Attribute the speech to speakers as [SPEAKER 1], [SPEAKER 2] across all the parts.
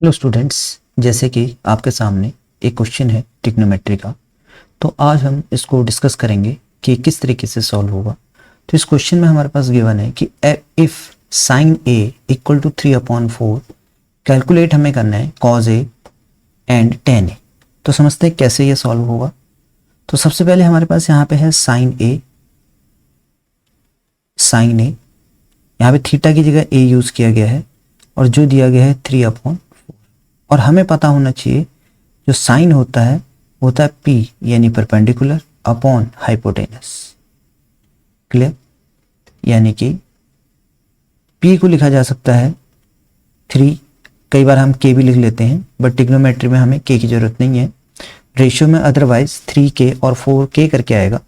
[SPEAKER 1] Hello students, जैसे कि आपके सामने एक क्वेश्चन है ट्रिग्नोमेट्री का। तो आज हम इसको डिस्कस करेंगे कि किस तरीके से सॉल्व होगा। तो इस क्वेश्चन में हमारे पास गिवन है कि if sine A equal to 3/4 calculate हमें करना है cos A and tan A. तो समझते हैं कैसे ये सॉल्व होगा। तो सबसे पहले हमारे पास यहाँ पे है साइन ए। यहाँ पे थीटा की जगह ए यूज किया गया है और जो दिया गया है 3/4। और हमें पता होना चाहिए जो साइन होता है पी यानी परपेंडिकुलर अपॉन हाइपोटेनस। क्लियर? यानी कि पी को लिखा जा सकता है 3, कई बार हम के भी लिख लेते हैं, बट ट्रिग्नोमेट्री में हमें के की जरूरत नहीं है। रेशियो में अदरवाइज 3k और 4k करके आएगा,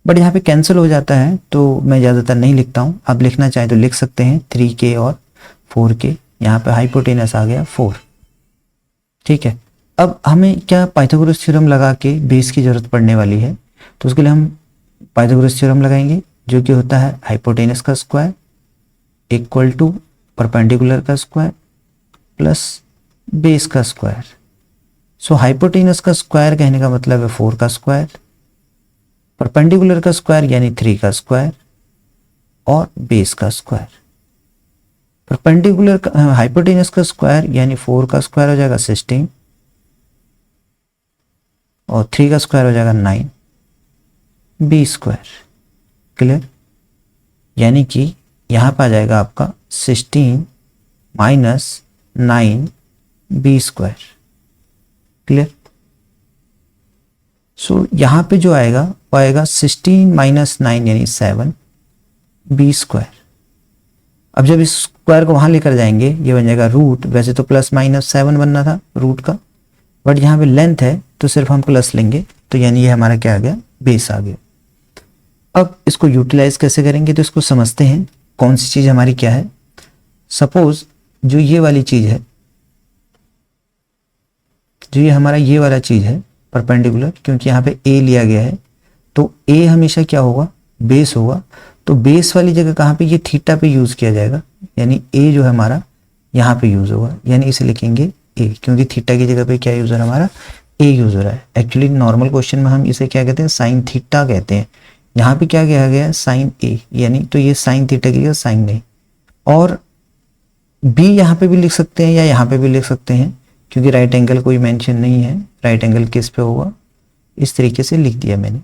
[SPEAKER 1] बट यहाँ पे कैंसिल हो जाता है तो मैं ज़्यादातर नहीं लिखता हूँ। आप लिखना चाहें तो लिख सकते हैं 3k और 4k। यहाँ पे हाइपोटेनस आ गया 4। ठीक है, अब हमें क्या पाइथागोरस थ्योरम लगा के बेस की जरूरत पड़ने वाली है। तो उसके लिए हम पाइथागोरस थ्योरम लगाएंगे, जो कि होता है हाइपोटेनस का स्क्वायर इक्वल टू परपेंडिकुलर का स्क्वायर प्लस बेस का स्क्वायर। सो हाइपोटेनस का स्क्वायर कहने का मतलब है 4 का स्क्वायर, परपेंडिकुलर का स्क्वायर यानी 3 का स्क्वायर और बेस का स्क्वायर। परपेंडिकुलर हाइपोटेनस का स्क्वायर यानी 4 का स्क्वायर हो जाएगा 16 और 3 का स्क्वायर हो जाएगा 9 बी स्क्वायर। क्लियर? यानी कि यहां पर आ जाएगा आपका 16 माइनस 9 बी स्क्वायर। क्लियर? सो यहां पे जो आएगा वो आएगा 16 माइनस 9 यानी 7 बी स्क्वायर। अब जब इस स्क्वायर को वहां लेकर जाएंगे ये बन जाएगा रूट। वैसे तो प्लस माइनस 7 बनना था रूट का, बट यहाँ पे लेंथ है तो सिर्फ हम प्लस लेंगे, तो यानी ये हमारा क्या आ गया, बेस आ गया। अब इसको यूटिलाइज कैसे करेंगे तो इसको समझते हैं कौन सी चीज हमारी क्या है। सपोज जो ये वाली चीज है, जो ये हमारा ये वाला चीज है परपेंडिकुलर, क्योंकि यहाँ पे ए लिया गया है तो ए हमेशा क्या होगा, बेस होगा। तो बेस वाली जगह कहाँ पे, ये थीटा पे यूज किया जाएगा, यानी ए जो है हमारा यहाँ पे यूज होगा, यानी इसे लिखेंगे ए, क्योंकि थीटा की जगह पे क्या यूज हो रहा है, हमारा ए यूज हो रहा है। एक्चुअली नॉर्मल क्वेश्चन में हम इसे क्या कहते हैं, साइन थीटा कहते हैं। यहाँ पे क्या कहा गया है, साइन ए, यानी तो ये साइन थीटा की जगह साइन नहीं। और बी यहाँ पे भी लिख सकते हैं या यहाँ पे भी लिख सकते हैं, क्योंकि राइट एंगल कोई मेंशन नहीं है, राइट एंगल किस पे होगा, इस तरीके से लिख दिया मैंने।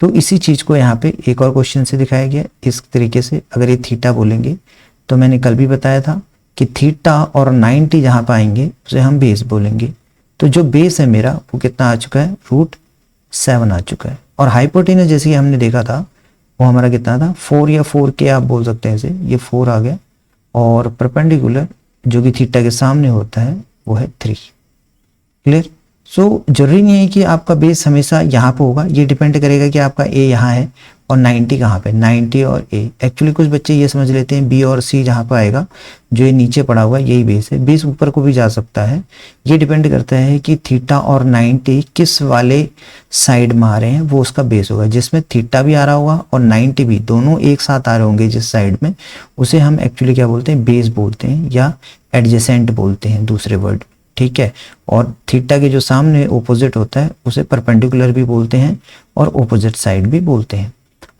[SPEAKER 1] तो इसी चीज को यहाँ पे एक और क्वेश्चन से दिखाया गया इस तरीके से। अगर ये थीटा बोलेंगे तो मैंने कल भी बताया था कि थीटा और 90 जहां पर आएंगे उसे हम बेस बोलेंगे। तो जो बेस है मेरा वो कितना आ चुका है, √7 आ चुका है। और हाइपोटेनस जैसे कि हमने देखा था वो हमारा कितना था, 4 या 4k आप बोल सकते हैं इसे, ये 4 आ गया। और परपेंडिकुलर जो कि थीटा के सामने होता है वो है 3। क्लियर? सो जरूरी नहीं है कि आपका बेस हमेशा यहाँ पे होगा, ये डिपेंड करेगा कि आपका ए यहाँ है और 90 कहाँ पे, 90 और ए। एक्चुअली कुछ बच्चे ये समझ लेते हैं बी और सी जहाँ पे आएगा, जो ये नीचे पड़ा हुआ है यही बेस है। बेस ऊपर को भी जा सकता है, ये डिपेंड करता है कि थीटा और 90 किस वाले साइड में आ रहे हैं, वो उसका बेस होगा। जिसमें थीटा भी आ रहा होगा और 90 भी, दोनों एक साथ आ रहे होंगे जिस साइड में, उसे हम एक्चुअली क्या बोलते हैं, बेस बोलते हैं या एडजेसेंट बोलते हैं दूसरे वर्ड। ठीक है? और थीटा के जो सामने ओपोजिट होता है उसे परपेंडिकुलर भी बोलते हैं और ओपोजिट साइड भी बोलते हैं।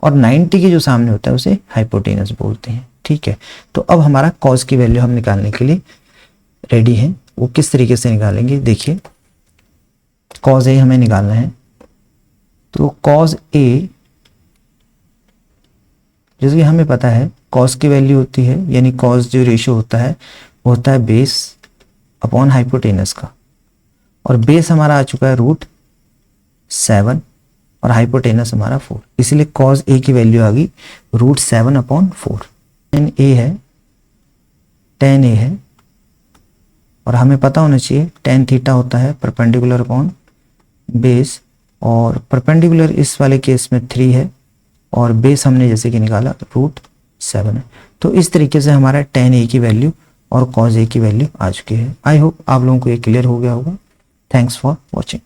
[SPEAKER 1] और 90 के जो सामने होता है उसे हाइपोटेनस बोलते हैं। ठीक है? तो अब हमारा कॉस की वैल्यू हम निकालने के लिए रेडी है। वो किस तरीके से निकालेंगे, देखिए। कॉस ए हमें निकालना है, तो कॉस ए जैसे कि हमें पता है कॉस की वैल्यू होती है, यानी कॉस जो रेशियो होता है वो होता है बेस अपॉन हाइपोटेनस का। और बेस हमारा आ चुका है √7 और हाइपोटेनस हमारा 4, इसलिए कॉस ए की वैल्यू आ गई √7/4। tan ए है और हमें पता होना चाहिए tan थीटा होता है परपेंडिकुलर अपॉन बेस, और परपेंडिकुलर इस वाले केस में 3 है और बेस हमने जैसे कि निकाला √7 है। तो इस तरीके से हमारा tan ए की वैल्यू और cos ए की वैल्यू आ चुकी है। आई होप आप लोगों को ये क्लियर हो गया होगा। Thanks for watching.